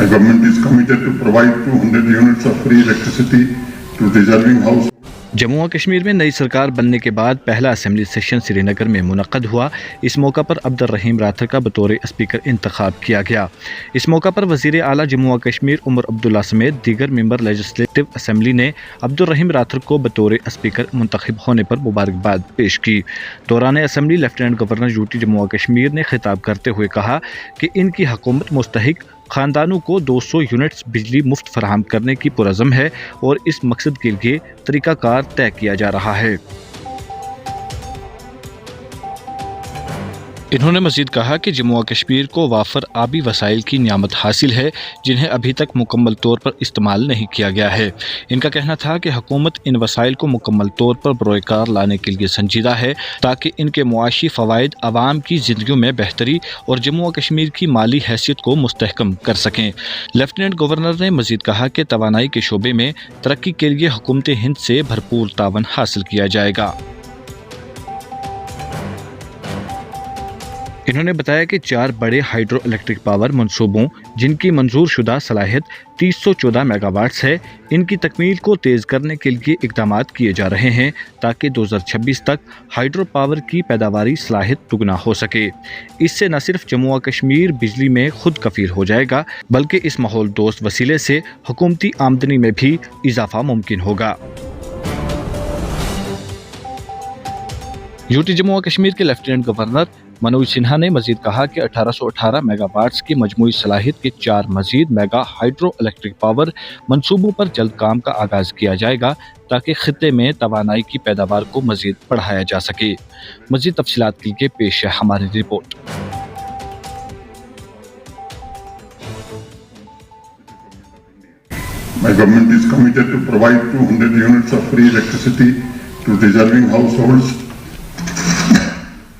My government is committed to provide 200 units of free electricity to deserving households. Jammu و کشمیر میں نئی سرکار بننے کے بعد پہلا اسمبلی سیشن سری نگر میں منعقد ہوا۔ اس موقع پر عبد الرحیم راتھر کا بطور اسپیکر انتخاب کیا گیا۔ اس موقع پر وزیر اعلیٰ جموں و کشمیر عمر عبداللہ سمیت دیگر ممبر لیجسلیٹو اسمبلی نے عبد الرحیم راتھر کو بطور اسپیکر منتخب ہونے پر مبارکباد پیش کی۔ دوران assembly lieutenant governor UT Jammu و کشمیر نے خطاب کرتے ہوئے کہا کہ ان کی حکومت مستحق خاندانوں کو 200 یونٹس بجلی مفت فراہم کرنے کی پرعزم ہے اور اس مقصد کے لیے طریقہ کار طے کیا جا رہا ہے۔ انہوں نے مزید کہا کہ جموں و کشمیر کو وافر آبی وسائل کی نعمت حاصل ہے جنہیں ابھی تک مکمل طور پر استعمال نہیں کیا گیا ہے۔ ان کا کہنا تھا کہ حکومت ان وسائل کو مکمل طور پر بروئے کار لانے کے لیے سنجیدہ ہے تاکہ ان کے معاشی فوائد عوام کی زندگیوں میں بہتری اور جموں و کشمیر کی مالی حیثیت کو مستحکم کر سکیں۔ لیفٹیننٹ گورنر نے مزید کہا کہ توانائی کے شعبے میں ترقی کے لیے حکومت ہند سے بھرپور تعاون حاصل کیا جائے گا۔ انہوں نے بتایا کہ 4 بڑے ہائیڈرو الیکٹرک پاور منصوبوں جن کی منظور شدہ صلاحیت 314 میگا واٹس ہے، ان کی تکمیل کو تیز کرنے کے لیے اقدامات کیے جا رہے ہیں تاکہ 2026 تک ہائیڈرو پاور کی پیداواری صلاحیت دگنا ہو سکے۔ اس سے نہ صرف جموں و کشمیر بجلی میں خود کفیل ہو جائے گا بلکہ اس ماحول دوست وسیلے سے حکومتی آمدنی میں بھی اضافہ ممکن ہوگا۔ یوٹی جموں و کشمیر کے لیفٹیننٹ گورنر منوج سنہا نے مزید کہا کہ 1818 میگا واٹس کی مجموعی صلاحیت کے 4 مزید میگا ہائیڈرو الیکٹرک پاور منصوبوں پر جلد کام کا آغاز کیا جائے گا تاکہ خطے میں توانائی کی پیداوار کو مزید بڑھایا جا سکے۔ مزید تفصیلات کے لیے پیش ہے ہماری report. My government is committed to provide 200 units of free electricity to deserving households,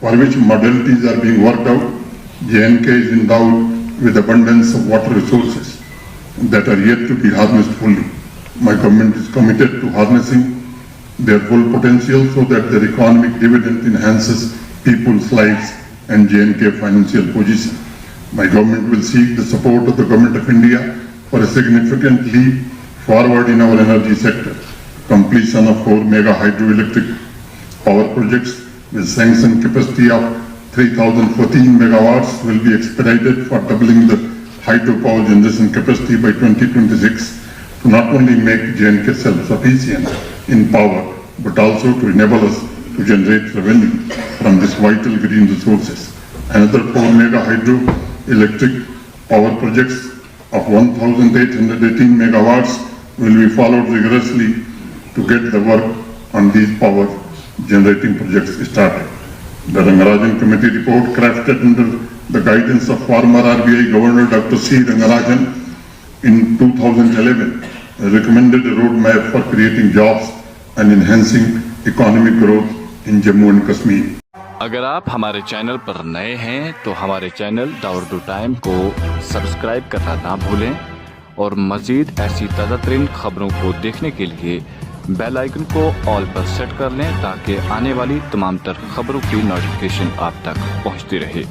for which modalities are being worked out. J&K is endowed with abundance of water resources that are yet to be harnessed fully. My government is committed to harnessing their full potential so that their economic dividend enhances people's lives and J&K financial position. My government will seek the support of the Government of India for a significant leap forward in our energy sector. Completion of 4 mega hydroelectric power projects with sanctioned capacity of 3014 megawatts will be expedited for doubling the hydropower generation capacity by 2026 to not only make J&K self-sufficient in power but also to enable us to generate revenue from these vital green resources. Another 4 mega hydroelectric power projects of 1818 megawatts will be followed rigorously to get the work on these power generating projects started. The Rangarajan Committee report, crafted under the guidance of former RBI Governor Dr. C. Rangarajan in 2011, recommended a roadmap for creating jobs and enhancing economic growth in Jammu and Kashmir. اگر آپ ہمارے channel پر نئے ہیں تو ہمارے channel داوردو time کو subscribe کرنا نہ بھولیں اور مزید ایسی تازہ ترین خبروں کو دیکھنے کے لیے بیل آئیکن کو آل پر سیٹ کر لیں تاکہ آنے والی تمام تر خبروں کی نوٹیفیکیشن آپ تک پہنچتی رہے۔